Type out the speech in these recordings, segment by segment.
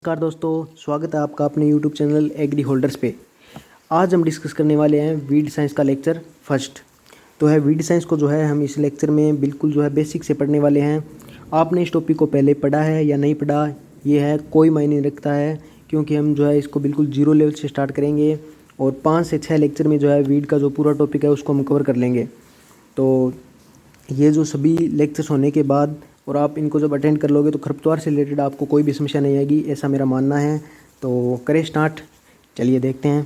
नमस्कार दोस्तों, स्वागत है आपका अपने YouTube चैनल एग्री होल्डर्स पे। आज हम डिस्कस करने वाले हैं वीड साइंस का लेक्चर फर्स्ट। तो है वीड साइंस को जो है हम इस लेक्चर में बिल्कुल जो है बेसिक से पढ़ने वाले हैं। आपने इस टॉपिक को पहले पढ़ा है या नहीं पढ़ा, ये है कोई मायने नहीं रखता है, क्योंकि हम जो है इसको बिल्कुल जीरो लेवल से स्टार्ट करेंगे और 5 से 6 लेक्चर में जो है वीड का जो पूरा टॉपिक है उसको हम कवर कर लेंगे। तो ये जो सभी लेक्चर्स होने के बाद और आप इनको जब अटेंड कर लोगे तो खरपतवार से रिलेटेड आपको कोई भी समस्या नहीं आएगी, ऐसा मेरा मानना है। तो करें स्टार्ट, चलिए देखते हैं।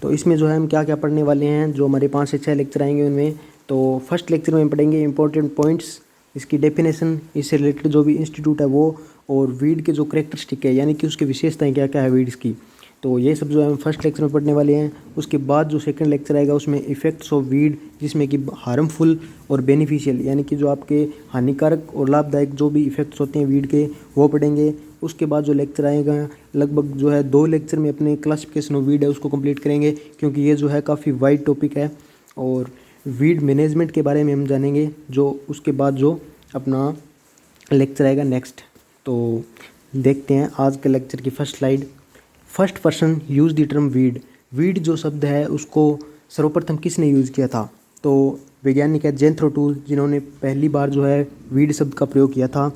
तो इसमें जो है हम क्या क्या पढ़ने वाले हैं, जो हमारे 5 से 6 लेक्चर आएंगे उनमें। तो फर्स्ट लेक्चर में पढ़ेंगे इंपॉर्टेंट पॉइंट्स, इसकी डेफिनेशन, इससे रिलेटेड जो भी इंस्टीट्यूट है वो, और वीड के जो करेक्टरिस्टिक है यानी कि उसकी विशेषताएँ क्या क्या है वीड्स की। तो ये सब जो है हम फर्स्ट लेक्चर में पढ़ने वाले हैं। उसके बाद जो सेकंड लेक्चर आएगा उसमें इफ़ेक्ट्स ऑफ वीड, जिसमें कि हार्मफुल और बेनिफिशियल यानी कि जो आपके हानिकारक और लाभदायक जो भी इफ़ेक्ट्स होते हैं वीड के वो पढ़ेंगे। उसके बाद जो लेक्चर आएगा लगभग जो है 2 लेक्चर में अपने क्लासिफिकेशन ऑफ वीड है उसको कंप्लीट करेंगे, क्योंकि ये जो है काफ़ी वाइड टॉपिक है। और वीड मैनेजमेंट के बारे में हम जानेंगे जो उसके बाद जो अपना लेक्चर आएगा नेक्स्ट। तो देखते हैं आज के लेक्चर की first slide. First person use the term weed. Weed जो शब्द है उसको सर्वप्रथम किसने यूज़ किया था? तो वैज्ञानिक है जेंथ्रो टूल, जिन्होंने पहली बार जो है वीड शब्द का प्रयोग किया था।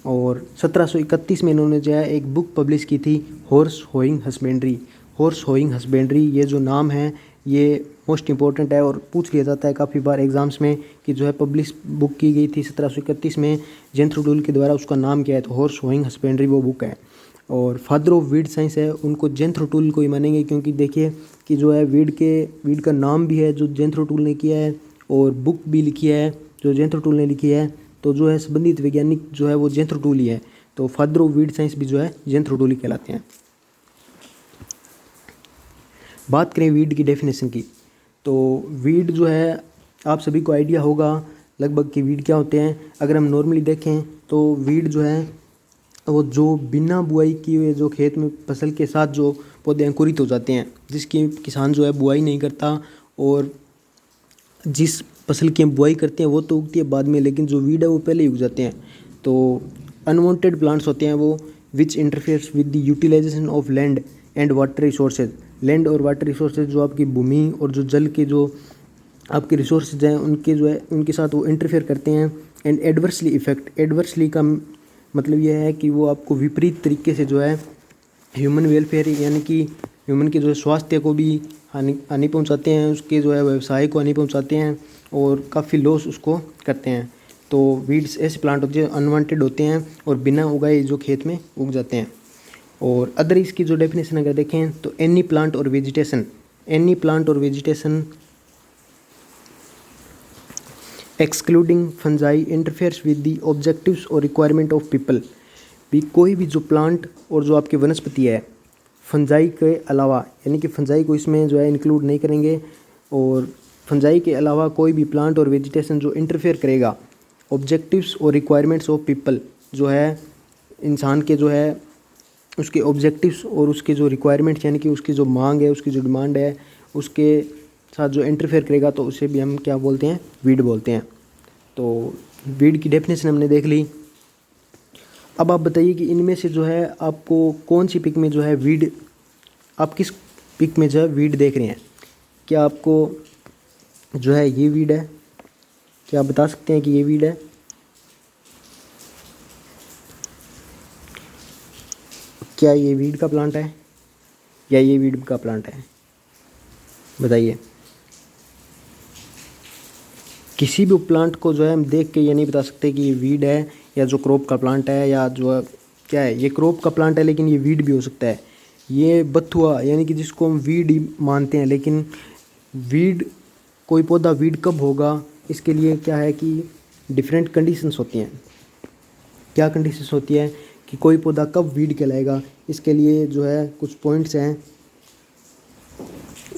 और 1731 में इन्होंने जो है एक बुक पब्लिश की थी, horse hoeing husbandry. Horse hoeing husbandry ये जो नाम है ये मोस्ट इंपॉर्टेंट है और पूछ लिया जाता है काफ़ी बार एग्जाम्स में कि जो है पब्लिश बुक की गई थी 1731 में जेंथ्रो टूल के द्वारा, उसका नाम क्या है? तो हॉर्स होइंग हस्बेंड्री वो बुक है। और फादर ऑफ वीड साइंस है, उनको जेंथ्रो टूल को ही मानेंगे, क्योंकि देखिए कि जो है वीड का नाम भी है जो जेंथ्रो टूल ने किया है और बुक भी लिखी है जो जेंथ्रो टूल ने लिखी है। तो जो है संबंधित वैज्ञानिक जो है वो जेंथ्रो टूल ही है। तो फादर ऑफ वीड साइंस भी जो है जेंथ्रो टूल ही कहलाते हैं। बात करें वीड की डेफिनेशन की, तो वीड जो है आप सभी को आइडिया होगा लगभग कि वीड क्या होते हैं। अगर हम नॉर्मली देखें तो वीड जो है वो जो बिना बुआई किए हुए जो खेत में फसल के साथ जो पौधे अंकुरित हो जाते हैं, जिसकी किसान जो है बुआई नहीं करता, और जिस फसल की हम बुआई करते हैं वो तो उगती है बाद में, लेकिन जो वीड है वो पहले ही उग जाते हैं। तो अनवांटेड प्लांट्स होते हैं वो, which interferes with the utilization of land and water resources. Land और वाटर रिसोर्सेज जो आपकी भूमि और जो जल के जो आपके रिसोर्सेज हैं उनके जो है उनके साथ वो इंटरफेयर करते हैं। एंड एडवर्सली इफेक्ट, एडवर्सली का मतलब यह है कि वो आपको विपरीत तरीके से जो है ह्यूमन वेलफेयर यानी कि ह्यूमन के जो है स्वास्थ्य को भी हानि पहुंचाते हैं, उसके जो है व्यवसाय को हानि पहुंचाते हैं और काफ़ी लॉस उसको करते हैं। तो वीड्स ऐसे प्लांट होते हैं अनवांटेड होते हैं और बिना उगाए जो खेत में उग जाते हैं। और अदर इसकी जो डेफिनेशन अगर देखें तो एनी प्लांट और वेजिटेशन, एनी प्लांट और vegetation excluding fungi interferes with the objectives और रिक्वायरमेंट ऑफ पीपल। भी कोई भी जो प्लांट और जो आपकी वनस्पति है फंजाई के अलावा, यानी कि फंजाई को इसमें जो है इंक्लूड नहीं करेंगे, और फंजाई के अलावा कोई भी प्लांट और वेजिटेशन जो इंटरफेयर करेगा ऑब्जेक्टिव्स और रिक्वायरमेंट्स ऑफ पीपल, जो है इंसान के जो है उसके ऑब्जेक्टिव्स और उसके जो रिक्वायरमेंट्स यानी कि उसकी जो मांग है, उसकी जो डिमांड है, उसके साथ जो इंटरफेयर करेगा तो उसे भी हम क्या बोलते हैं? वीड बोलते हैं। तो वीड की डेफिनेशन हमने देख ली। अब आप बताइए कि इनमें से जो है आपको कौन सी पिक में जो है वीड, आप किस पिक में जो है वीड देख रहे हैं? क्या आपको जो है ये वीड है? क्या आप बता सकते हैं कि ये वीड है? क्या ये वीड का प्लांट है या ये वीड का प्लांट है? बताइए। किसी भी प्लांट को जो है हम देख के ये नहीं बता सकते कि ये वीड है या जो क्रॉप का प्लांट है या जो क्या है। ये क्रॉप का प्लांट है लेकिन ये वीड भी हो सकता है। ये बथुआ यानी कि जिसको हम वीड ही मानते हैं, लेकिन वीड, कोई पौधा वीड कब होगा इसके लिए क्या है कि डिफरेंट कंडीशंस होती हैं। क्या कंडीशंस होती है कि कोई पौधा कब वीड कहलाएगा, इसके लिए जो है कुछ पॉइंट्स हैं।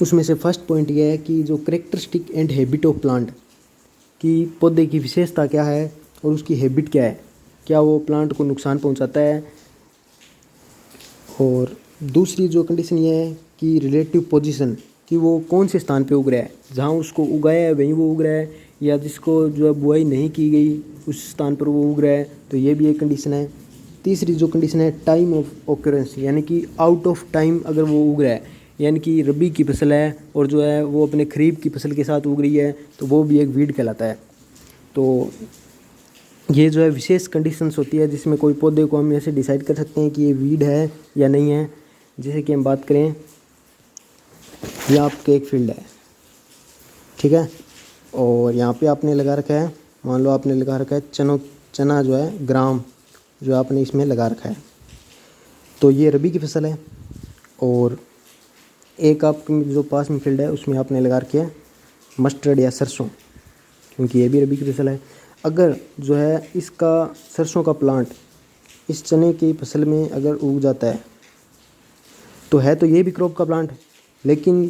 उसमें से फर्स्ट पॉइंट ये है कि जो characteristic and habit of plant, कि पौधे की विशेषता क्या है और उसकी हैबिट क्या है, क्या वो प्लांट को नुकसान पहुंचाता है। और दूसरी जो कंडीशन ये है कि रिलेटिव पोजीशन, कि वो कौन से स्थान पे उग रहा है, जहाँ उसको उगाया है वहीं वो उग रहा है या जिसको जो है बुआई नहीं की गई उस स्थान पर वो उग रहा है, तो ये भी एक कंडीशन है। तीसरी जो कंडीशन है टाइम ऑफ ऑक्यूरेंस, यानी कि आउट ऑफ टाइम अगर वो उग रहा है, यानी कि रबी की फसल है और जो है वो अपने खरीफ की फसल के साथ उग रही है, तो वो भी एक वीड कहलाता है। तो ये जो है विशेष कंडीशंस होती है जिसमें कोई पौधे को हम ऐसे डिसाइड कर सकते हैं कि ये वीड है या नहीं है। जैसे कि हम बात करें, ये आपके एक फील्ड है, ठीक है, और यहाँ पे आपने लगा रखा है, मान लो आपने लगा रखा है चना जो है ग्राम जो आपने इसमें लगा रखा है, तो ये रबी की फसल है। और एक आपके जो पास में फील्ड है उसमें आपने लगा रखी है मस्टर्ड या सरसों, क्योंकि ये भी रबी की फसल है। अगर जो है इसका सरसों का प्लांट इस चने की फसल में अगर उग जाता है तो ये भी क्रॉप का प्लांट, लेकिन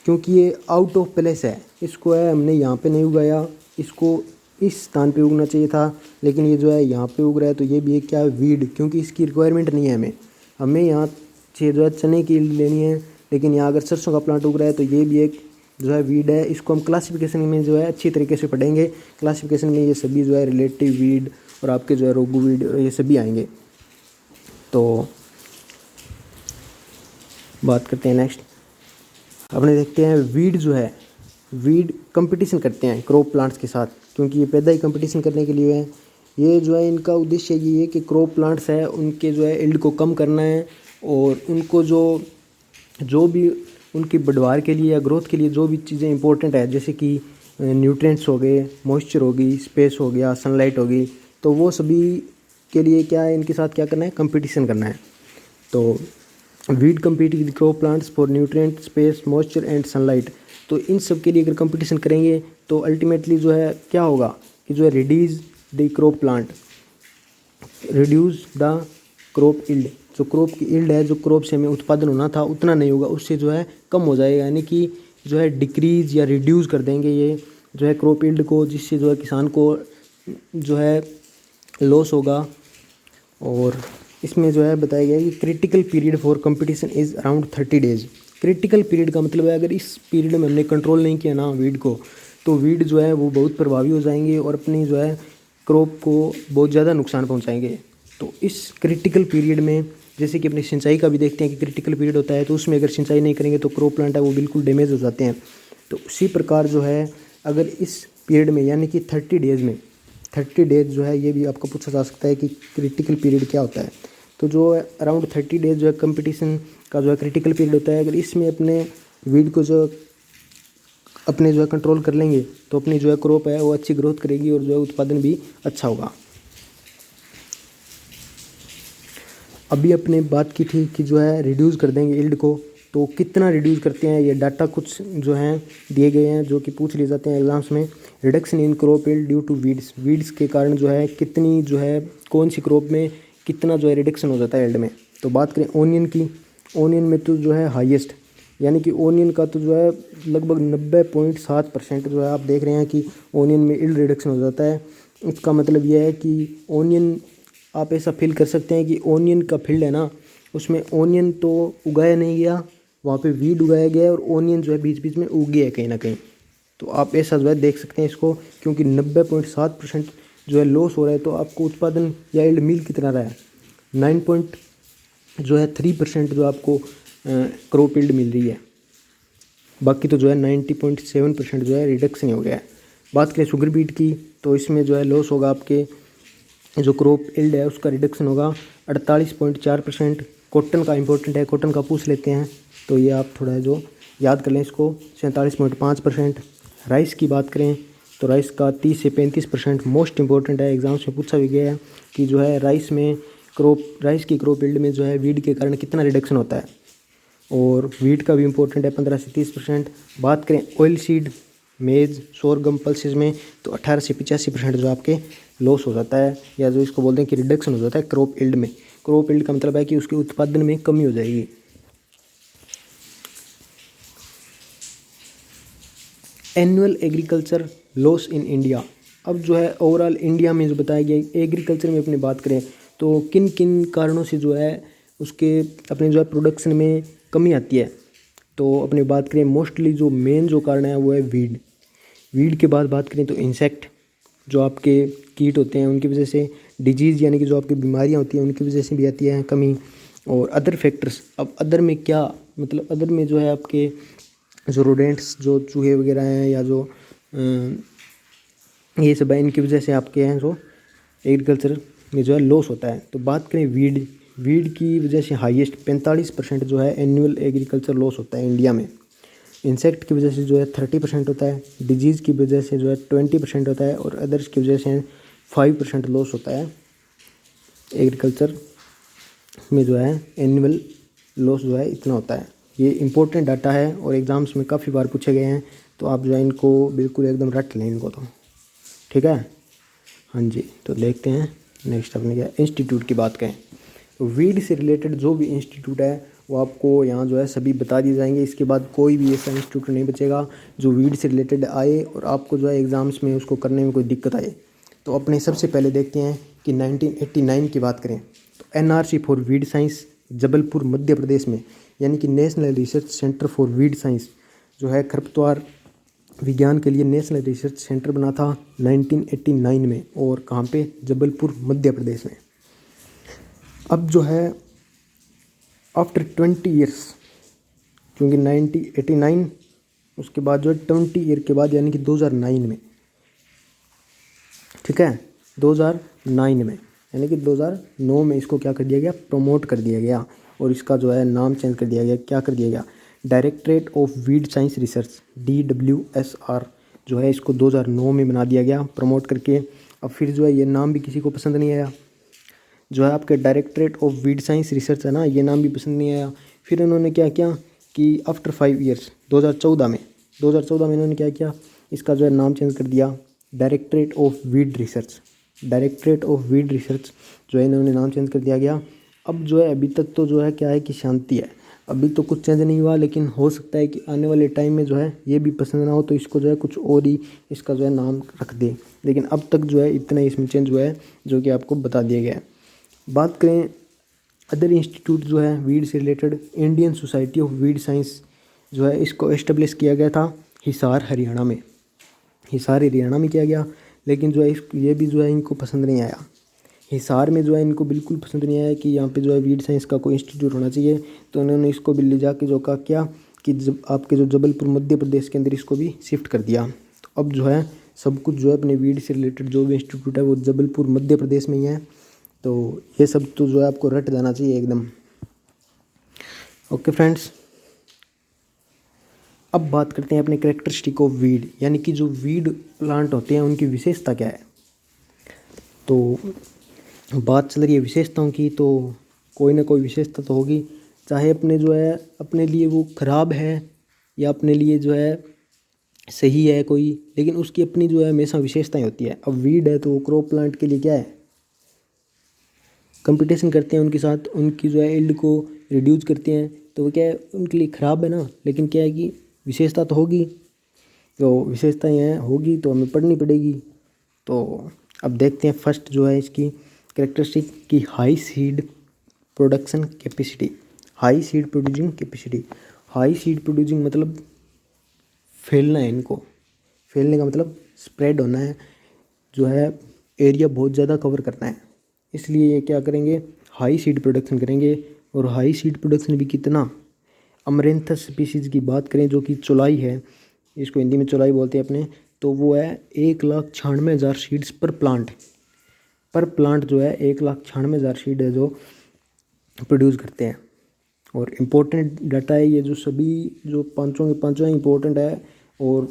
क्योंकि ये आउट ऑफ प्लेस है, इसको है हमने यहाँ पे नहीं उगाया, इसको इस स्थान पे उगना चाहिए था, लेकिन ये जो है यहाँ पे उग रहा है, तो ये भी एक क्या है वीड, क्योंकि इसकी रिक्वायरमेंट नहीं है हमें यहाँ से जो है चने की लेनी है, लेकिन यहाँ अगर सरसों का प्लांट उग रहा है तो ये भी एक जो है वीड है। इसको हम क्लासिफिकेशन में जो है अच्छी तरीके से पढ़ेंगे। क्लासिफिकेशन में ये सभी जो है रिलेटिव वीड और आपके जो है रोगू वीड ये सभी आएंगे। तो बात करते हैं नेक्स्ट, अपने देखते हैं वीड जो है, वीड कंपटीशन करते हैं क्रॉप प्लांट्स के साथ, क्योंकि ये पैदा ही कंपटीशन करने के लिए है। ये जो है इनका उद्देश्य ये है कि क्रॉप प्लांट्स है उनके जो है इल्ड को कम करना है, और उनको जो भी उनकी बढ़वार के लिए या ग्रोथ के लिए जो भी चीज़ें इंपॉर्टेंट है, जैसे कि न्यूट्रिएंट्स हो गए, मॉइस्चर होगी, स्पेस हो गया, सनलाइट होगी, तो वो सभी के लिए क्या है, इनके साथ क्या करना है, कंपटीशन करना है। तो weed compete with crop plants for nutrient, space, moisture and sunlight. तो इन सब के लिए अगर कंपटीशन करेंगे तो अल्टीमेटली जो है क्या होगा कि जो है reduce the crop plant, reduce the crop yield, जो क्रॉप की इल्ड है, जो क्रॉप से हमें उत्पादन होना था उतना नहीं होगा, उससे जो है कम हो जाएगा, यानी कि जो है डिक्रीज या रिड्यूस कर देंगे ये जो है क्रॉप इल्ड को, जिससे जो है किसान को जो है लॉस होगा। और इसमें जो है बताया गया है कि critical period for competition is around 30 days. Critical period का मतलब है अगर इस पीरियड में हमने कंट्रोल नहीं किया ना वीड को, तो वीड जो है वो बहुत प्रभावी हो जाएंगे और अपनी जो है क्रॉप को बहुत ज़्यादा नुकसान पहुंचाएंगे। तो इस क्रिटिकल पीरियड में जैसे कि अपनी सिंचाई का भी देखते हैं कि क्रिटिकल पीरियड होता है, तो उसमें अगर सिंचाई नहीं करेंगे तो क्रॉप प्लांट है वो बिल्कुल डैमेज हो जाते हैं। तो उसी प्रकार जो है अगर इस पीरियड में यानी कि 30 डेज़ में, 30 डेज जो है ये भी आपको पूछा जा सकता है कि क्रिटिकल पीरियड क्या होता है। तो जो अराउंड 30 डेज जो है कंपटीशन का जो है क्रिटिकल पीरियड होता है, अगर इसमें अपने वीड को जो अपने जो है कंट्रोल कर लेंगे तो अपनी जो है क्रॉप है वो अच्छी ग्रोथ करेगी और जो है उत्पादन भी अच्छा होगा। अभी अपने बात की थी कि जो है रिड्यूस कर देंगे इल्ड को, तो कितना रिड्यूस करते हैं ये डाटा कुछ जो हैं दिए गए हैं जो कि पूछ लिए जाते हैं एग्जाम्स में। Reduction in crop yield due to weeds, weeds के कारण जो है कितनी जो है कौन सी क्रॉप में कितना जो है रिडक्शन हो जाता है इल्ड में। तो बात करें ओनियन की, ओनियन में तो जो है हाईएस्ट, यानी कि ओनियन का तो जो है लगभग 90.7% जो है आप देख रहे हैं कि ओनियन में इल्ड रिडक्शन हो जाता है। इसका मतलब यह है कि ओनियन आप ऐसा फील कर सकते हैं कि ओनियन का फील्ड है ना, उसमें ओनियन तो उगाया नहीं गया, वहाँ पे वीड उगाया गया है और ओनियन जो है बीच बीच में उग गया है कहीं ना कहीं। तो आप ऐसा जो है देख सकते हैं इसको, क्योंकि 90.7% जो है लॉस हो रहा है, तो आपको उत्पादन या इल्ड मिल कितना रहा है, 9.3% जो आपको क्रॉप इल्ड मिल रही है, बाकी तो जो है 90.7% जो है रिडक्शन हो गया है। बात करें शुगर बीट की, तो इसमें जो है लॉस होगा आपके जो क्रॉप इल्ड है उसका रिडक्शन होगा 48.4%। कॉटन का इंपॉर्टेंट है, कॉटन का पूछ लेते हैं तो ये आप थोड़ा जो याद कर लें इसको, 47.5%। राइस की बात करें तो राइस का 30 से 35% मोस्ट इंपॉर्टेंट है, एग्जाम्स में पूछा भी गया है कि जो है राइस की क्रॉप इल्ड में जो है वीड के कारण कितना रिडक्शन होता है। और वीट का भी इंपॉर्टेंट है 15 से 30%। बात करें ऑयल सीड, मेज, सोरगम, पल्सेस में तो 18 से 85% जो आपके लॉस हो जाता है, या जो इसको बोलते हैं कि रिडक्शन हो जाता है क्रॉप इल्ड में। क्रॉप इल्ड का मतलब है कि उसके उत्पादन में कमी हो जाएगी। Annual agriculture loss in India, अब जो है ओवरऑल इंडिया में जो बताया गया एग्रीकल्चर में अपनी बात करें तो किन किन कारणों से जो है उसके अपने जो है प्रोडक्शन में कमी आती है। तो अपनी बात करें मोस्टली जो मेन जो कारण है वो है वीड के बाद बात करें तो इंसेक्ट, जो आपके कीट होते हैं उनकी वजह से, डिजीज़ यानी कि जो आपकी बीमारियाँ होती हैं उनकी वजह से भी आती है कमी, और अदर फैक्टर्स। अब अदर में क्या मतलब, अदर में जो है आपके जो रोडेंट्स, जो चूहे वगैरह हैं या जो ये सब है, इनकी वजह से आपके हैं जो एग्रीकल्चर में जो है लॉस होता है। तो बात करें वीड की वजह से हाईएस्ट 45% जो है एनुअल एग्रीकल्चर लॉस होता है इंडिया में। इंसेक्ट की वजह से जो है 30% होता है, डिजीज़ की वजह से जो है 20% होता है, और अदर्स की वजह से 5% लॉस होता है एग्रीकल्चर में जो है। एनुअल लॉस जो है इतना होता है। ये इंपॉर्टेंट डाटा है और एग्ज़ाम्स में काफ़ी बार पूछे गए हैं, तो आप जो है इनको बिल्कुल एकदम रट लें इनको, तो ठीक है। हाँ जी, तो देखते हैं नेक्स्ट अपने क्या इंस्टीट्यूट की बात करें। तो वीड से रिलेटेड जो भी इंस्टीट्यूट है वो आपको यहाँ जो है सभी बता दिए जाएंगे। इसके बाद कोई भी ऐसा इंस्टीट्यूट नहीं बचेगा जो वीड से रिलेटेड आए और आपको जो है एग्ज़ाम्स में उसको करने में कोई दिक्कत आए। तो अपने सबसे पहले देखते हैं कि 1989 की बात करें तो NRC for weed science Jabalpur Madhya Pradesh में, यानी कि national research centre for weed science जो है खरपतवार विज्ञान के लिए नेशनल रिसर्च सेंटर बना था 1989 में। और कहाँ पे? जबलपुर मध्य प्रदेश में। अब जो है आफ्टर 20 ईयर्स, क्योंकि 1989 उसके बाद जो है 20 ईयर के बाद यानी कि 2009 में, ठीक है, 2009 में यानी कि 2009 में इसको क्या कर दिया गया? प्रमोट कर दिया गया, और इसका जो है नाम चेंज कर दिया गया। क्या कर दिया गया? Directorate of weed science research DWSR जो है इसको 2009 में बना दिया गया प्रमोट करके। अब फिर जो है ये नाम भी किसी को पसंद नहीं आया, जो है आपके directorate of weed science research है ना, ये नाम भी पसंद नहीं आया। फिर इन्होंने क्या किया कि आफ्टर 5 ईयर्स 2014 में इन्होंने क्या किया, इसका जो है नाम चेंज कर दिया directorate of weed research. Directorate of weed research जो है इन्होंने नाम चेंज कर दिया गया। अब जो है अभी तक तो जो है क्या है कि शांति है, अभी तो कुछ चेंज नहीं हुआ, लेकिन हो सकता है कि आने वाले टाइम में जो है ये भी पसंद ना हो तो इसको जो है कुछ और ही इसका जो है नाम रख दे। लेकिन अब तक जो है इतना इसमें चेंज हुआ है जो कि आपको बता दिया गया है। बात करें अदर इंस्टीट्यूट जो है वीड से related, Indian society of weed science जो है इसको एस्टेब्लिश किया गया था हिसार हरियाणा में। हिसार हरियाणा में किया गया, लेकिन जो है ये भी जो है इनको पसंद नहीं आया। हिसार में जो है इनको बिल्कुल पसंद नहीं आया कि यहाँ पे जो है वीड साइंस का कोई इंस्टीट्यूट होना चाहिए, तो उन्होंने इसको भी ले जाके जो कहा क्या कि जब आपके जो जबलपुर मध्य प्रदेश के अंदर इसको भी शिफ्ट कर दिया। तो अब जो है सब कुछ जो है अपने वीड से रिलेटेड जो भी इंस्टीट्यूट है वो जबलपुर मध्य प्रदेश में ही है। तो ये सब तो जो है आपको रट जाना चाहिए एकदम। ओके फ्रेंड्स, अब बात करते हैं अपने कैरेक्टरिस्टिक ऑफ वीड, यानी कि जो वीड प्लांट होते हैं उनकी विशेषता क्या है। तो बात चल रही है विशेषताओं की, तो कोई ना कोई विशेषता तो होगी, चाहे अपने जो है अपने लिए वो ख़राब है या अपने लिए जो है सही है कोई, लेकिन उसकी अपनी जो है हमेशा विशेषताएं होती है। अब वीड है तो वो क्रॉप प्लांट के लिए क्या है, कंपटीशन करते हैं उनके साथ, उनकी जो है यील्ड को रिड्यूस करते हैं, तो वो क्या है उनके लिए ख़राब है ना, लेकिन क्या है कि विशेषता तो होगी, तो विशेषताएं हैं होगी तो हमें पढ़नी पड़ेगी। तो अब देखते हैं फर्स्ट जो है इसकी कैरेक्टरिस्टिक की high seed production capacity. High seed producing capacity, high seed producing मतलब फैलना है इनको, फैलने का मतलब स्प्रेड होना है, जो है एरिया बहुत ज़्यादा कवर करना है, इसलिए ये क्या करेंगे हाई सीड प्रोडक्शन करेंगे। और हाई सीड प्रोडक्शन भी कितना, अमरेंथस स्पीसीज़ की बात करें जो कि चौलाई है, इसको हिंदी में चौलाई बोलते हैं अपने, तो वो है 1,96,000 सीड्स पर प्लांट जो है 1,96,000 सीड है जो प्रोड्यूस करते हैं। और इम्पोर्टेंट डाटा है ये, जो सभी जो पाँचों के पाँचों इम्पोर्टेंट है। और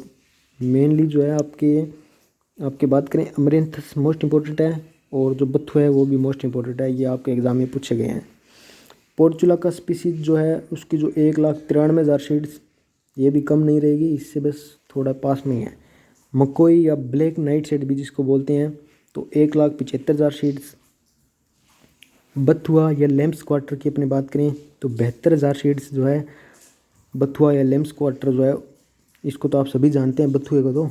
मेनली जो है आपके बात करें अमरेंथस मोस्ट इम्पोर्टेंट है, और जो बथुआ है वो भी मोस्ट इम्पोर्टेंट है, ये आपके एग्ज़ाम में पूछे गए हैं। पोर्चुला का स्पीसीज जो है उसकी जो 1,93,000 सीड्स, ये भी कम नहीं रहेगी, इससे बस थोड़ा पास में ही है। मकोई या ब्लैक नाइट शेड भी जिसको बोलते हैं, तो 1,75,000 सीड्स। बथुआ या लेम्स क्वार्टर की अपनी बात करें तो 72,000 सीड्स जो है बथुआ या लेम्स क्वार्टर जो है, इसको तो आप सभी जानते हैं बथुए को,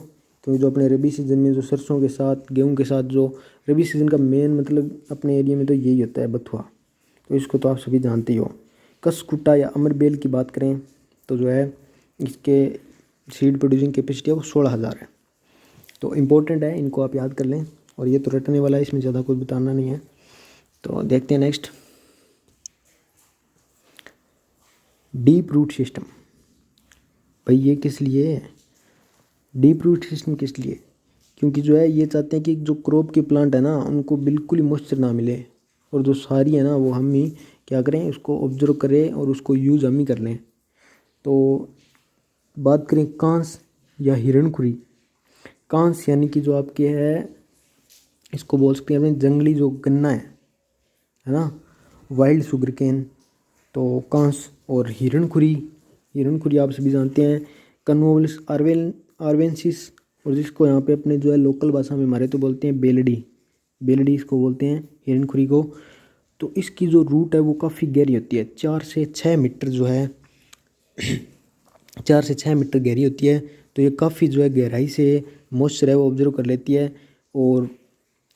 तो जो अपने रबी सीज़न में जो सरसों के साथ गेहूं के साथ जो रबी सीज़न का मेन मतलब अपने एरिया में तो यही होता है बथुआ, तो इसको तो आप सभी जानते ही हो। कसकुटा या अमरबेल की बात करें तो जो है इसके सीड प्रोड्यूसिंग कैपेसिटी है वो 16,000 है। तो इम्पोर्टेंट है, इनको आप याद कर लें। और ये तो रटने वाला है, इसमें ज़्यादा कुछ बताना नहीं है। तो देखते हैं नेक्स्ट, डीप रूट सिस्टम। भाई ये किस लिए है, डीप रूट सिस्टम किस लिए? क्योंकि जो है ये चाहते हैं कि जो क्रॉप के प्लांट है ना उनको बिल्कुल ही मॉइस्चर ना मिले, और जो सारी है ना वो हम ही क्या करें, उसको ऑब्जर्व करें और उसको यूज हम ही कर लें। तो बात करें कांस या हिरणखुरी। कांस यानी कि जो आपके है, इसको बोल सकते हैं अपने जंगली जो गन्ना है ना, वाइल्ड शुगर केन। तो कांस और हिरणखुरी, हिरणखुरी आप सभी जानते हैं, कन्वोलस आर्वेंसिस, और जिसको यहाँ पे अपने जो है लोकल भाषा में हमारे तो बोलते हैं बेलडी, बेलडी इसको बोलते हैं हिरणखुरी को। तो इसकी जो रूट है वो काफ़ी गहरी होती है, 4 से 6 मीटर जो है 4 से 6 मीटर गहरी होती है। तो ये काफ़ी जो है गहराई से मॉइस्चर है वो ऑब्जर्व कर लेती है, और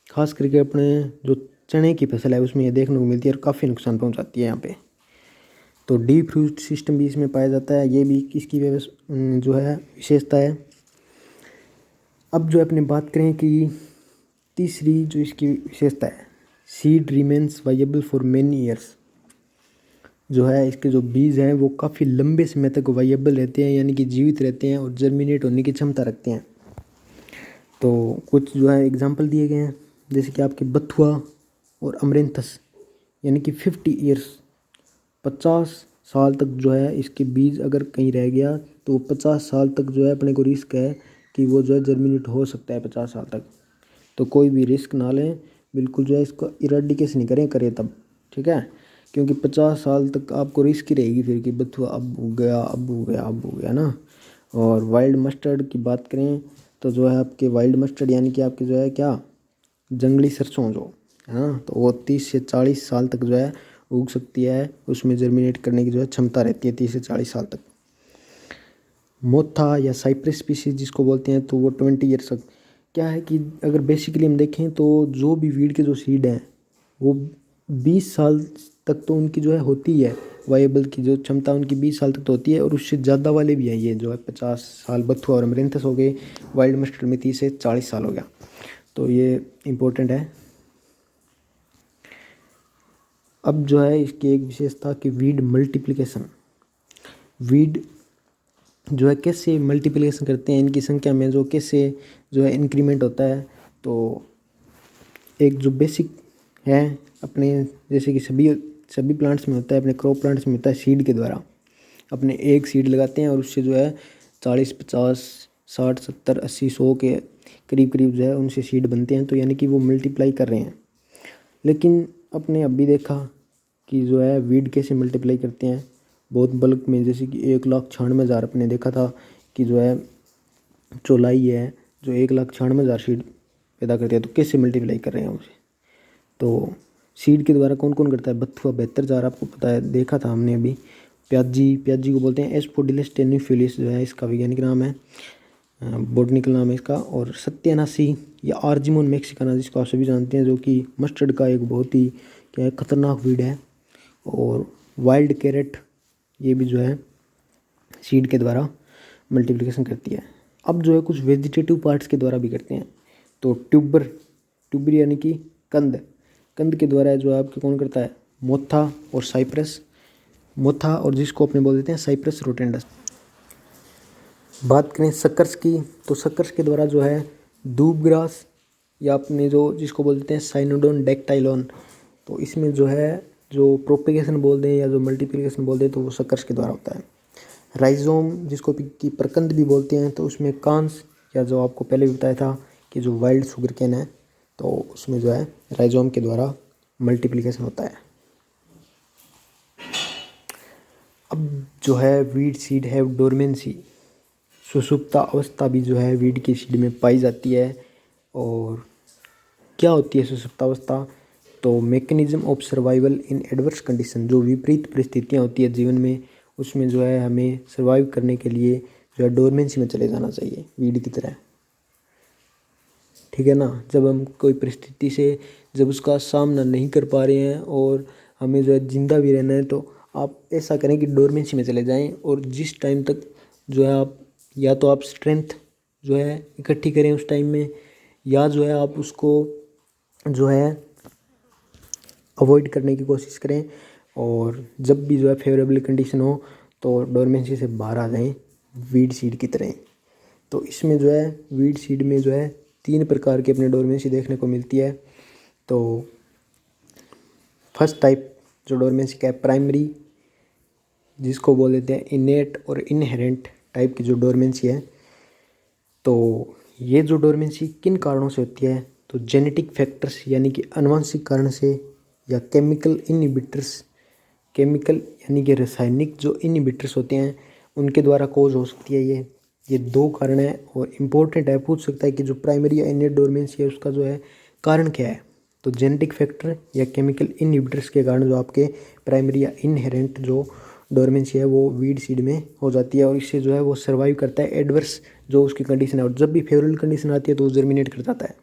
ख़ास करके अपने जो चने की फसल है उसमें ये देखने को मिलती है और काफ़ी नुकसान पहुंचाती है यहाँ पे। तो डीप रूट सिस्टम भी इसमें पाया जाता है, ये भी इसकी जो है विशेषता है। अब जो अपने बात करें कि तीसरी जो इसकी विशेषता है, seed remains viable for many years. जो है इसके जो बीज हैं वो काफ़ी लंबे समय तक वाइएबल रहते हैं, यानी कि जीवित रहते हैं और जर्मिनेट होने की क्षमता रखते हैं। तो कुछ जो है एग्जांपल दिए गए हैं, जैसे कि आपके बथुआ और अमरेंथस, यानी कि 50 ईयर्स, 50 साल तक जो है इसके बीज अगर कहीं रह गया तो 50 साल तक जो है अपने को रिस्क है कि वो जो है जर्मिनेट हो सकता है 50 साल तक। तो कोई भी रिस्क ना लें, बिल्कुल जो है इसको इरेडिकेशन नहीं करें तब, ठीक है। क्योंकि 50 साल तक आपको रिस्क ही रहेगी फिर कि बथुआ अब हो गया, अब हो गया, अब हो गया ना। और वाइल्ड मस्टर्ड की बात करें तो जो है आपके वाइल्ड मस्टर्ड यानी कि आपके जो है क्या, जंगली सरसों जो है ना, तो वो 30 से 40 साल तक जो है उग सकती है, उसमें जर्मिनेट करने की जो है क्षमता रहती है 30 से 40 साल तक। मोथा या साइप्रस स्पीसीज जिसको बोलते हैं, तो वो 20 ईयर्स तक। क्या है कि अगर बेसिकली हम देखें तो जो भी वीड के जो सीड हैं वो 20 साल तक तो उनकी जो है होती है, वाइएबल की जो क्षमता उनकी 20 साल तक तो होती है, और उससे ज़्यादा वाले भी हैं, ये जो है 50 साल बथुआ और अमरेंथस हो गए, वाइल्ड मस्टर्ड में 30 से 40 साल हो गया। तो ये इम्पोर्टेंट है। अब जो है इसकी एक विशेषता कि वीड मल्टीप्लिकेशन, वीड जो है कैसे मल्टीप्लिकेशन करते हैं, इनकी संख्या में जो कैसे जो है इंक्रीमेंट होता है। तो एक जो बेसिक है अपने, जैसे कि सभी प्लांट्स में होता है, अपने क्रॉप प्लांट्स में होता है, सीड के द्वारा अपने एक सीड लगाते हैं और उससे जो है 40 50 60 70 80 100 के करीब करीब जो है उनसे सीड बनते हैं, तो यानी कि वो मल्टीप्लाई कर रहे हैं। लेकिन अपने अभी देखा कि जो है वीड कैसे मल्टीप्लाई करते हैं बहुत बल्क में, जैसे कि 1,96,000 अपने देखा था कि जो है चौलाई है जो 1,96,000 सीड पैदा करते हैं, तो कैसे मल्टीप्लाई कर रहे हैं उसे। तो सीड के द्वारा कौन कौन करता है, बथुआ 72,000 आपको पता है, देखा था हमने अभी। प्याजी को बोलते हैं एस्पोडिलस टेन्यूफिलिस, जो है इसका वैज्ञानिक नाम है, बॉटनिकल नाम है इसका। और सत्यानासी या आर्जिमोन मैक्सिकाना जिसको आप सभी जानते हैं, जो कि मस्टर्ड का एक बहुत ही क्या है खतरनाक वीड है। और वाइल्ड कैरेट, ये भी जो है सीड के द्वारा मल्टीप्लिकेशन करती है। अब जो है कुछ वेजिटेटिव पार्ट्स के द्वारा भी करते हैं। तो ट्यूबर यानी कि कंद के द्वारा जो है आपके कौन करता है, मोथा और साइप्रस, मोथा और जिसको अपने बोल देते हैं साइप्रस रोटेंडस। बात करें सकर्स की, तो सकर्स के द्वारा जो है दूब ग्रास या अपने जो जिसको बोलते हैं साइनोडोन डेक्टाइलॉन, तो इसमें जो है जो प्रोपेगेशन बोल दें या जो मल्टीप्लिकेशन बोल दें तो वो सकर्स के द्वारा होता है। राइजोम जिसको कि प्रकंद भी बोलते हैं, तो उसमें कांस या जो आपको पहले भी बताया था कि जो वाइल्ड शुगर केन है तो उसमें जो है राइजोम के द्वारा मल्टीप्लिकेशन होता है। अब जो है वीड सीड है डोरमेंसी, सुसुप्ता अवस्था भी जो है वीड की सीड में पाई जाती है। और क्या होती है सुसुप्ता अवस्था, तो mechanism of survival in adverse condition, जो विपरीत परिस्थितियाँ होती है जीवन में उसमें जो है हमें सर्वाइव करने के लिए जो है डोरमेंसी में चले जाना चाहिए वीड की तरह, ठीक है ना। जब हम कोई परिस्थिति से जब उसका सामना नहीं कर पा रहे हैं और हमें जो है जिंदा भी रहना है, तो आप ऐसा करें कि डोरमेंसी में चले जाएं, और जिस टाइम तक जो है आप या तो आप स्ट्रेंथ जो है इकट्ठी करें उस टाइम में, या जो है आप उसको जो है अवॉइड करने की कोशिश करें, और जब भी जो है फेवरेबल कंडीशन हो तो डोरमेंसी से बाहर आ जाएं वीड सीड की तरह। तो इसमें जो है वीड सीड में जो है 3 प्रकार की अपने डोरमेंसी देखने को मिलती है। तो फर्स्ट टाइप जो डोरमेंसी का है प्राइमरी, जिसको बोल देते हैं इनेट और इनहेरेंट टाइप की जो डोरमेंसी है। तो ये जो डोरमेंसी किन कारणों से होती है, तो जेनेटिक फैक्टर्स यानी कि आनुवंशिक कारण से, या केमिकल इनहिबिटर्स, केमिकल यानी कि रासायनिक जो इनहिबिटर्स होते हैं उनके द्वारा कॉज हो सकती है। ये 2 कारण है और इम्पोर्टेंट है, पूछ सकता है कि जो प्राइमरी या इनेट डोरमेंसी है उसका जो है कारण क्या है। तो जेनेटिक फैक्टर या केमिकल इनहिबिटर्स के कारण जो आपके प्राइमरी या इनहेरेंट जो डोरमेंसी है वो वीड सीड में हो जाती है, और इससे जो है वो सर्वाइव करता है एडवर्स जो उसकी कंडीशन है, और जब भी फेवरेबल कंडीशन आती है तो वो जर्मिनेट कर जाता है।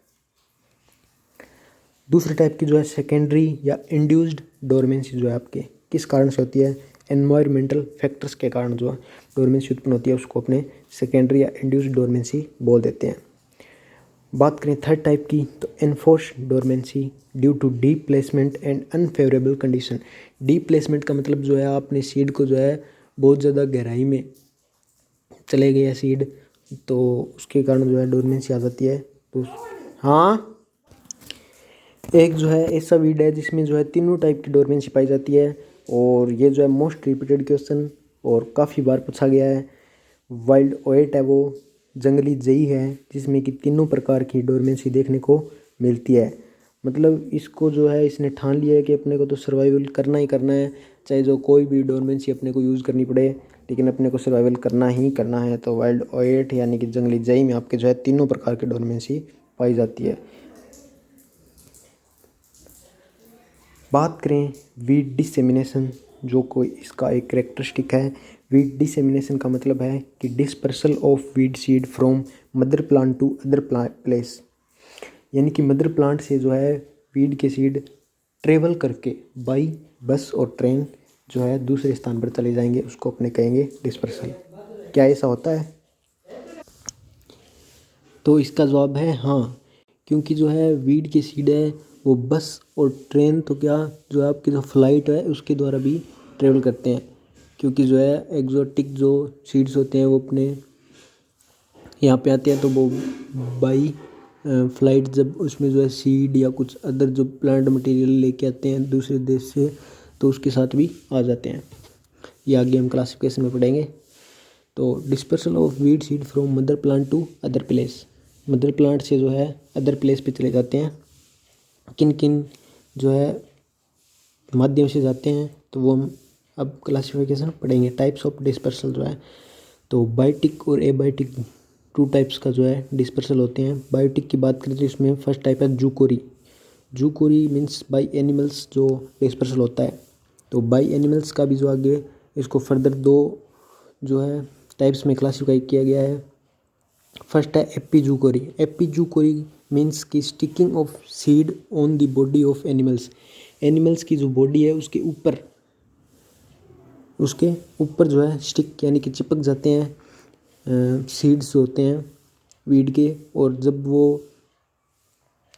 दूसरे टाइप की जो है सेकेंडरी या इंड्यूस्ड डोरमेंसी जो है आपके किस कारण से होती है, एनवायरमेंटल फैक्टर्स के कारण जो डोरमेंसी उत्पन्न होती है उसको अपने सेकेंडरी या इंड्यूस्ड डोरमेंसी बोल देते हैं। बात करें थर्ड टाइप की, तो enforced dormancy due to deep placement and unfavourable condition. Deep placement का मतलब जो है आपने सीड को जो है बहुत ज़्यादा गहराई में चले गए सीड, तो उसके कारण जो है डोरमेंसी आ जाती है। तो हाँ, एक जो है ऐसा वीड है जिसमें जो है तीनों टाइप की डोरमेंसी पाई जाती है, और ये जो है मोस्ट रिपीटेड क्वेश्चन और काफ़ी बार पूछा गया है। वाइल्ड ओएट है वो जंगली जई है जिसमें कि तीनों प्रकार की डोरमेंसी देखने को मिलती है। मतलब इसको जो है इसने ठान लिया है कि अपने को तो सर्वाइवल करना ही करना है, चाहे जो कोई भी डोरमेंसी अपने को यूज़ करनी पड़े, लेकिन अपने को सर्वाइवल करना ही करना है। तो वाइल्ड ओएट यानी कि जंगली जई में आपके जो है तीनों प्रकार की डोरमेंसी पाई जाती है। बात करें वीड डिसेमिनेशन, जो कोई इसका एक कैरेक्टरिस्टिक है। वीड डिसेमिनेशन का मतलब है कि dispersal of weed seed from mother plant to other place, यानी कि मदर प्लांट से जो है वीड के सीड ट्रेवल करके बाई बस और ट्रेन जो है दूसरे स्थान पर चले जाएंगे, उसको अपने कहेंगे डिस्पर्सल। क्या ऐसा होता है? तो इसका जवाब है हाँ, क्योंकि जो है वीड के सीड है वो बस और ट्रेन तो क्या, जो है आपकी जो फ्लाइट है उसके द्वारा भी ट्रेवल करते हैं, क्योंकि जो है एग्जोटिक जो सीड्स होते हैं वो अपने यहाँ पे आते हैं, तो वो बाई फ्लाइट जब उसमें जो है सीड या कुछ अदर जो प्लांट मटेरियल लेके आते हैं दूसरे देश से, तो उसके साथ भी आ जाते हैं। ये आगे हम क्लासिफिकेशन में पढ़ेंगे। तो dispersal of weed seed from mother plant to other place, mother plant से जो है अदर प्लेस पे चले जाते हैं। किन किन जो है माध्यम से जाते हैं तो वो हम अब क्लासिफिकेशन पढ़ेंगे। टाइप्स ऑफ डिस्पर्सल जो है, तो बायोटिक और एबायोटिक 2 टाइप्स का जो है डिस्पर्सल होते हैं। बायोटिक की बात करें तो इसमें फर्स्ट टाइप है जूकोरी। जूकोरी मीन्स बाई एनिमल्स जो डिस्पर्सल होता है। तो बाई एनिमल्स का भी जो आगे इसको फर्दर 2 जो है टाइप्स में क्लासिफाई किया गया है। फर्स्ट है एपीजूकोरी। एपीजूकोरी मीन्स की sticking of seed on the body of animals. Animals की जो बॉडी है उसके ऊपर जो है स्टिक यानी कि चिपक जाते हैं सीड्स होते हैं वीड के, और जब वो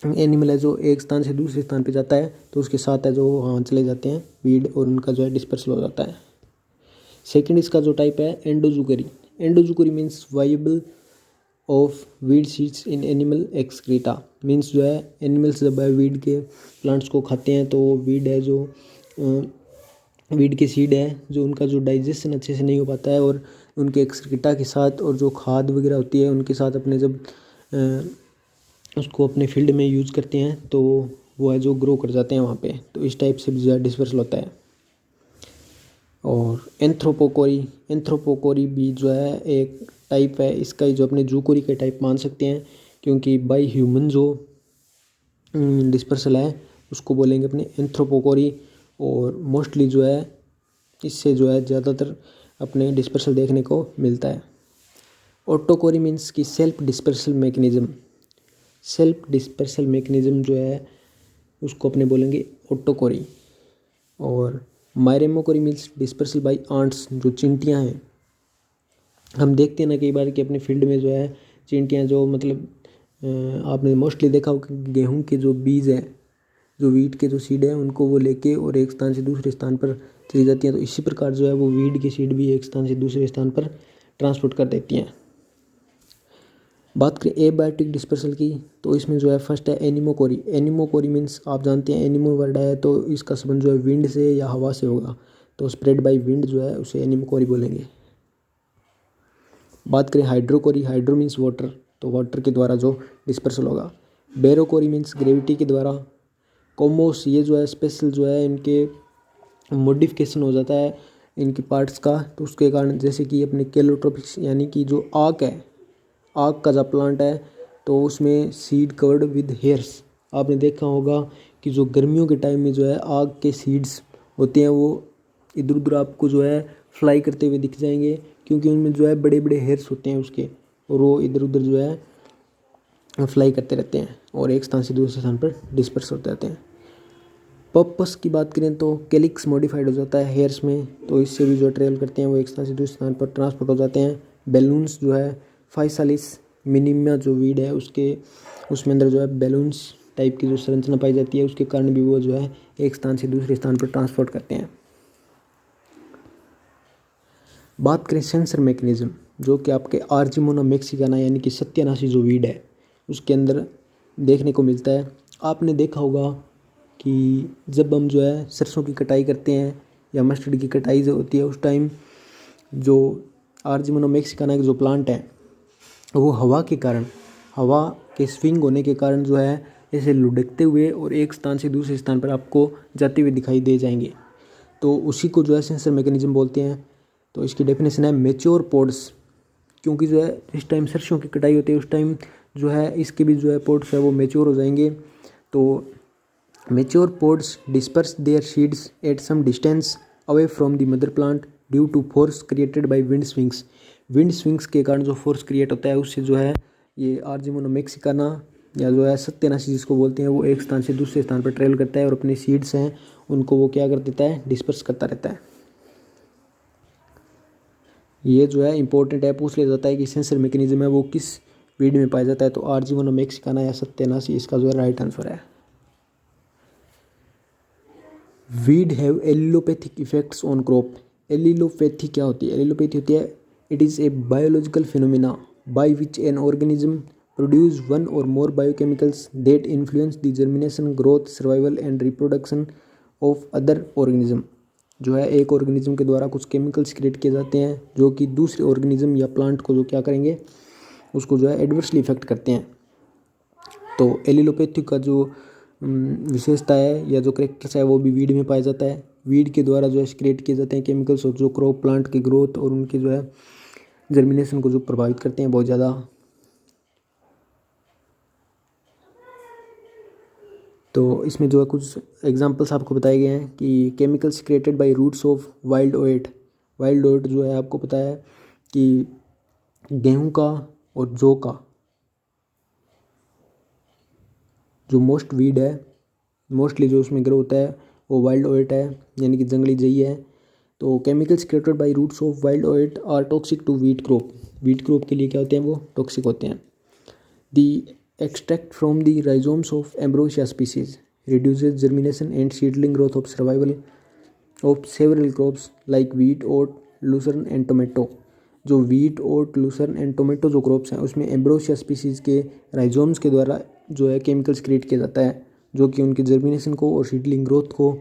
एनिमल है जो एक स्थान से दूसरे स्थान पे जाता है तो उसके साथ है जो वहाँ चले जाते हैं वीड, और उनका जो है डिस्पर्सल हो जाता है। सेकंड इसका जो टाइप है endozoochory. Endozoochory means viable of weed seeds in animal excreta. Means जो है एनिमल्स जब है वीड के प्लांट्स को खाते हैं तो वीड है जो वीड के सीड है जो उनका जो डाइजेशन अच्छे से नहीं हो पाता है, और उनके एक्सक्रीटा के साथ और जो खाद वगैरह होती है उनके साथ अपने जब उसको अपने फील्ड में यूज़ करते हैं तो वो है जो ग्रो कर जाते हैं वहाँ पे। तो इस टाइप से भी जो है डिस्पर्सल होता है। और एंथ्रोपोकोरी भी जो है एक टाइप है इसका, जो अपने जूकोरी के टाइप मान सकते हैं, क्योंकि बाई ह्यूमन जो डिस्पर्सल है उसको बोलेंगे अपने एंथ्रोपोकोरी। और मोस्टली जो है इससे जो है ज़्यादातर अपने डिस्पर्सल देखने को मिलता है। ऑटोकोरी मीन्स की self dispersal mechanism. Self dispersal mechanism जो है उसको अपने बोलेंगे ऑटोकोरी। और मायरेमोकोरी मीन्स डिस्पर्सल बाई आंट्स, जो चींटियाँ हैं। हम देखते हैं ना कई बार कि अपने फील्ड में जो है चींटियाँ जो मतलब आपने मोस्टली देखा होगा कि गेहूं के जो बीज हैं, जो वीट के जो सीड हैं, उनको वो लेके और एक स्थान से दूसरे स्थान पर चली जाती हैं। तो इसी प्रकार जो है वो वीट की सीड भी एक स्थान से दूसरे स्थान पर ट्रांसपोर्ट कर देती हैं। बात करें एबायोटिक डिस्पर्सल की, तो इसमें जो है फर्स्ट है एनिमोकोरी। एनिमोकोरी मीन्स आप जानते हैं एनिमो वर्ड है, तो इसका संबंध जो है विंड से या हवा से होगा, तो स्प्रेड बाय विंड जो है उसे एनिमोकोरी बोलेंगे। बात करें हाइड्रोकोरी, हाइड्रो मीन्स वाटर, तो वाटर के द्वारा जो डिस्पर्सल होगा। बेरोकोरी मीन्स ग्रेविटी के द्वारा। कोमोस, ये जो है स्पेशल जो है इनके मॉडिफिकेशन हो जाता है इनके पार्ट्स का, तो उसके कारण जैसे कि अपने केलोट्रोपिक्स यानी कि जो आक है, आक का जो प्लांट है, तो उसमें सीड कवर्ड विद हेयर्स। आपने देखा होगा कि जो गर्मियों के टाइम में जो है आग के सीड्स होते हैं वो इधर उधर आपको जो है फ्लाई करते हुए दिख जाएंगे, क्योंकि उनमें जो है बड़े बड़े हेयर्स होते हैं उसके, और वो इधर उधर जो है फ्लाई करते रहते हैं और एक स्थान से दूसरे स्थान पर डिस्पर्स होते रहते हैं। पपर्स की बात करें तो कैलिक्स मॉडिफाइड हो जाता है हेयर्स में, तो इससे भी जो ट्रेवल करते हैं वो एक स्थान से दूसरे स्थान पर ट्रांसपोर्ट हो जाते हैं। बैलून्स जो है फाइसालिस मिनिमा जो वीड है उसमें अंदर जो है बैलून्स टाइप की जो संरचना पाई जाती है, उसके कारण भी वो जो है एक स्थान से दूसरे स्थान पर ट्रांसपोर्ट करते हैं। बात करें सेंसर मैकेनिज्म, जो कि आपके आर्जिमोना मैक्सिकाना यानी कि सत्यानाशी जो वीड है उसके अंदर देखने को मिलता है। आपने देखा होगा कि जब हम जो है सरसों की कटाई करते हैं या मस्टर्ड की कटाई जो होती है, उस टाइम जो आर्जिमोना मैक्सिकाना का जो प्लांट है वो हवा के कारण, हवा के स्विंग होने के कारण जो है ऐसे लुढ़कते हुए और एक स्थान से दूसरे स्थान पर आपको जाते हुए दिखाई दे जाएंगे, तो उसी को जो है सेंसर मैकेनिज्म बोलते हैं। तो इसकी डेफिनेशन है मेच्योर पोड्स, क्योंकि जो है इस टाइम सरसों की कटाई होती है उस टाइम जो है इसके भी जो है पोड्स है वो मेच्योर हो जाएंगे। तो mature pods disperse their seeds at some distance away from the mother plant due to force created by wind swings. Wind swings के कारण जो फोर्स क्रिएट होता है उससे जो है ये आर्जिमोना मैक्सिकाना या जो है सत्यानाशी जिसको बोलते हैं वो एक स्थान से दूसरे स्थान पर ट्रेवल करता है और अपने सीड्स हैं उनको वो क्या कर देता है, डिस्पर्स करता रहता है। ये जो है इंपॉर्टेंट है, पूछ लिया जाता है कि सेंसर मैकेनिज्म है वो किस वीड में पाया जाता है, तो आर्जिमोना मैक्सिकाना या सत्यानाशी इसका जो है राइट आंसर है। Weed have allelopathic effects on crop. Allelopathy क्या होती है? एलिलोपैथी होती है it is a biological phenomena by which an organism produce one or more biochemicals that influence the germination, growth, survival and reproduction of other organism. जो है एक organism के द्वारा कुछ केमिकल्स क्रिएट किए जाते हैं जो कि दूसरे ऑर्गेनिज्म या प्लांट को जो क्या करेंगे, उसको जो है एडवर्सली इफेक्ट करते हैं। तो एलिलोपैथी का जो विशेषता है या जो करेक्टर्स है वो भी वीड में पाया जाता है। वीड के द्वारा जो है क्रिएट किए जाते हैं केमिकल्स और जो क्रॉप प्लांट की ग्रोथ और उनके जो है जर्मिनेशन को जो प्रभावित करते हैं बहुत ज़्यादा। तो इसमें जो है कुछ एग्जांपल्स आपको बताए गए हैं कि chemicals created by roots of wild oat. Wild oat जो है आपको पता है कि गेहूं का और जौ का जो मोस्ट वीड है, मोस्टली जो उसमें ग्रो होता है वो वाइल्ड ओएट है, यानी कि जंगली जई है। तो chemicals created by roots of wild oat are toxic to wheat crop. Wheat crop के लिए क्या होते हैं, वो टॉक्सिक होते हैं। The extract from the rhizomes of Ambrosia species reduces germination and seedling growth of survival of several crops like wheat, oat, lucerne and tomato। जो wheat, oat, lucerne and tomato जो क्रॉप्स हैं उसमें ambrosia species के rhizomes के द्वारा जो है chemicals create किया जाता है जो कि उनकी जर्मिनेशन को और सीडलिंग ग्रोथ को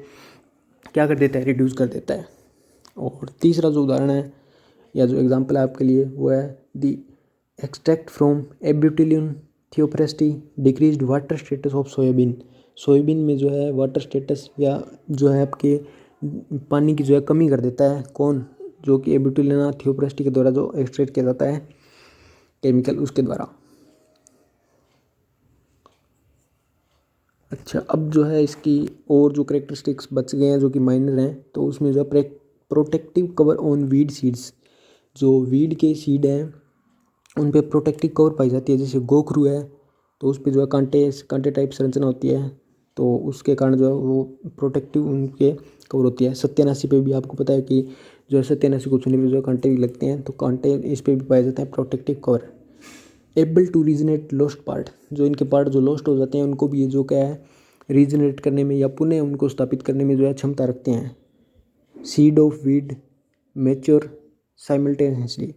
क्या कर देता है, रिड्यूस कर देता है। और तीसरा जो उदाहरण है या जो एग्जांपल है आपके लिए वो है the extract from Abutilon theophrasti decreased water status of soybean. Soybean में जो है वाटर स्टेटस या जो है आपके पानी की जो है कमी कर देता है, कौन, जो कि एब्यूटिलियना थियोप्रेस्टी के द्वारा जो एक्सट्रैक्ट किया जाता है केमिकल उसके द्वारा। अच्छा, अब जो है इसकी और जो करेक्टरिस्टिक्स बच गए हैं जो कि माइनर हैं, तो उसमें जो है protective cover on weed seeds. जो वीड के सीड हैं उन पे प्रोटेक्टिव कवर पाई जाती है, जैसे गोखरू है तो उस पर जो है कांटे टाइप संरचना होती है, तो उसके कारण जो है वो प्रोटेक्टिव उनके कवर होती है। सत्यानाशी पे भी आपको पता है कि जो है सत्यानाशी को छूने पे जो है कांटे भी लगते हैं, तो कांटे इस पे भी पाया जाता है protective cover. Able to regenerate lost part, जो इनके पार्ट जो लॉस्ट हो जाते हैं उनको भी ये जो क्या है रीजनरेट करने में या पुनः उनको स्थापित करने में जो है क्षमता रखते हैं। Seed of weed mature simultaneously,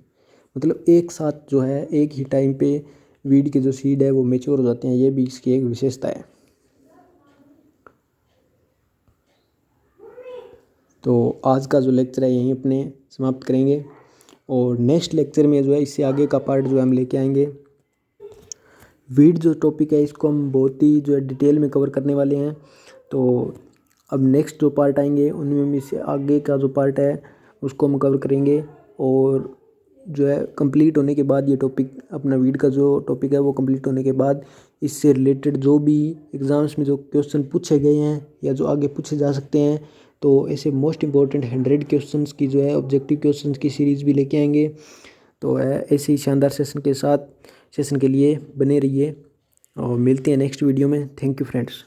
मतलब एक साथ जो है एक ही टाइम पे वीड के जो सीड है वो मैच्योर हो जाते हैं, ये भी इसकी एक विशेषता है। तो आज का जो लेक्चर है यहीं अपने समाप्त करेंगे और नेक्स्ट लेक्चर में जो है इससे आगे का पार्ट जो है हम लेके आएंगे। वीड जो टॉपिक है इसको हम बहुत ही जो है डिटेल में कवर करने वाले हैं। तो अब नेक्स्ट जो पार्ट आएंगे उनमें हम इससे आगे का जो पार्ट है उसको हम कवर करेंगे और जो है कंप्लीट होने के बाद ये टॉपिक अपना वीड का जो टॉपिक है वो कंप्लीट होने के बाद इससे रिलेटेड जो भी एग्ज़ाम्स में जो क्वेश्चन पूछे गए हैं या जो आगे पूछे जा सकते हैं, तो ऐसे मोस्ट इंपॉर्टेंट 100 क्वेश्चंस की जो है ऑब्जेक्टिव क्वेश्चंस की सीरीज़ भी लेके आएंगे। तो ऐसे ही शानदार सेशन के लिए बने रहिए और मिलते हैं नेक्स्ट वीडियो में। Thank you friends.